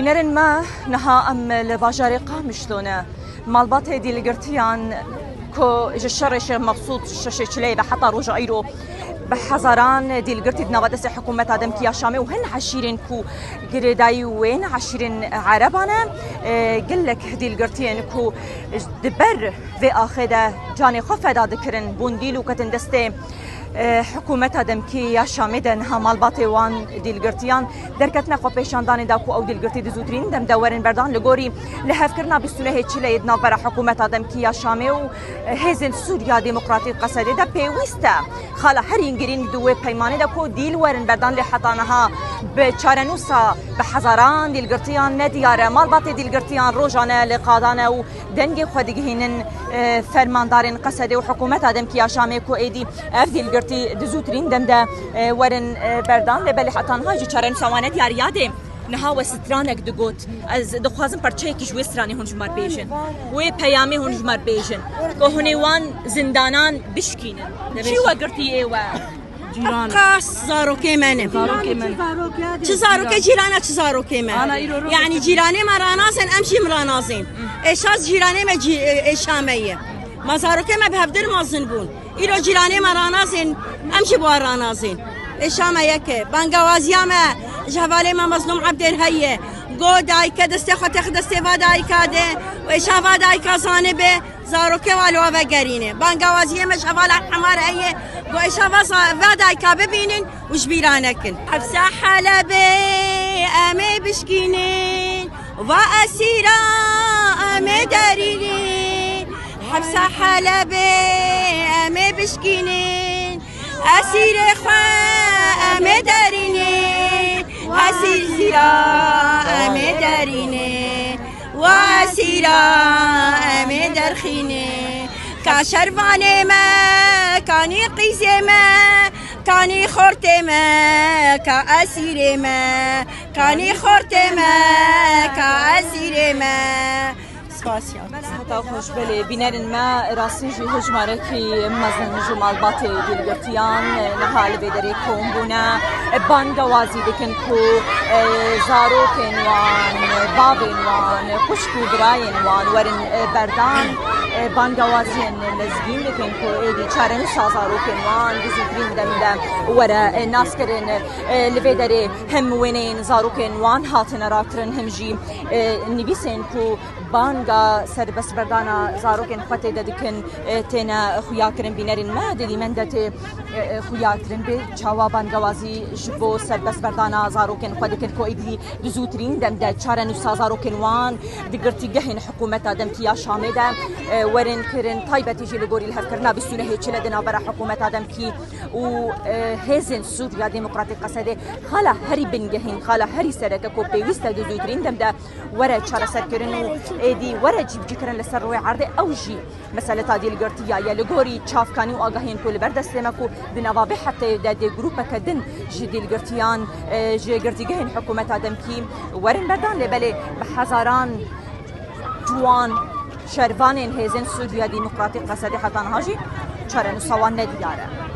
بنرن ما نها ام لباجاري قامشلونا مالبات دي لقرتيان كو جشرش مبسوط ششي شلي حتى رجع ايرو بحزران دي القرتي نوادس حكومة آدم كيا شامي وهن عشيرين كو قرداي وين عشيرين عربانا قلك دي القرتين كو دبر في آخده جاني خفدا ذكرن بونديلو كتندستي حكومة آدم كيا شامي دن همال باتوان دي القرتيان دركتنا خو پیشان داني داكو او دي القرتي دزوترين دم دورن بردان لغوري لهف كرنا بسونه هيتشلي يدنا برا حكومة آدم كيا شامي و هزن سوريا ديمقراطي قصدي دا بيويستا خالا هرين گرین دوی پیمانه دا کو دیل ورن بردان لحطانها به چارنوسا به حزاران دیل گرتیان ندیاره مالبات دیل گرتیان روزانه لقادانه و دنگ خودگهینن فرماندارن قصده و حکومت آدم کیا شامه کو ایدی اف دیل گرتی دزوترین دم دا ورن بردان لبل حطانها جو چارنوسا وانه دیاریاده نها وسترانك دقوت از دخوازم پرچه کش وسترانی هنج مار بیشن و پیامی هنج مار بیشن که هنیوان زندانان بشکینن چی وقتی ایوا جيران قاس زاروكي منه چه زاروكي جيرانه چه زاروكي منه يعني جيراني مراناسن امشي مراناسين اشاز جيراني ما اشاميه ما زاروكي ما بهفدر ما زنبون ایرو جيراني مراناسن امشي بواراناسين اشامه يكه بانگوازيامه جوالي ما مظلوم عبد الهيه قود ايكا دستي خطخ دستي فاد ايكاده و اشافا دايكا زانبه زاروكي والو وگرينه بانگوازيامه جوال حمار هيه و اشافا فاد ايكا ببينن وش بيرانكن حبسه حلبه امي بشكينين واسيرا امي دارينين حبسه حلبه امي بشكينين اسير خواه امي دارينين اسير زيرا امي دارينين واسيرا امي درخينين كاشرواني ما كاني قيزي ما كاني خورتي ما كاسيري ما كاني خورتي ما كاسيري ما حتى خوش بلي بنارن ما راسيجي هجماركي مزن جمال باتي ديال قرتيان نهال بدري كوم بونا بانگوازي دكن كو زارو كنوان بابين وان كشكو براين وان ورن بردان بانگوازين لزگين دكن كو ايدي چارن سازارو كنوان دزوترين دم ورا ناس كرن لبدري هم وينين زارو كنوان هاتن راكرن همجي نبيسين كو بانگا سر بس بردانا زاروکن خطه دادکن تینا خویا کرن بینرین ما دیدی من دت خویا کرن به چاوا بانگوازی جبو سر بس بردانا زاروکن خطه کن کو ایدی دزوترین دم دت چارن زاروکن وان دگرتی گهین حکومت آدم کیا شامده ورن کرن طایبتی جل گوری الهف کرنا بسونه هیچ لدنا برا حکومت آدم کی و هزن سوریا دموکراتیک قصده خالا هری بنگهین خالا هری سرک کو پیوست دزوترین دم ده ورا چار سر کرن ايدي ورا جيب جكرن لسر روي عرض اوجي مساله تادي القرتيه يا لغوري تشاف كاني واغاهين كل بردستمكو بنوابي حتى دادي جروبا كدن جدي القرتيان جي قرتيجين حكومه ادمكي ورن بردان لبلي بحزاران جوان شرفان هيزن سوريا ديمقراطيق قصدي حتى نهاجي شرن سوان ندياره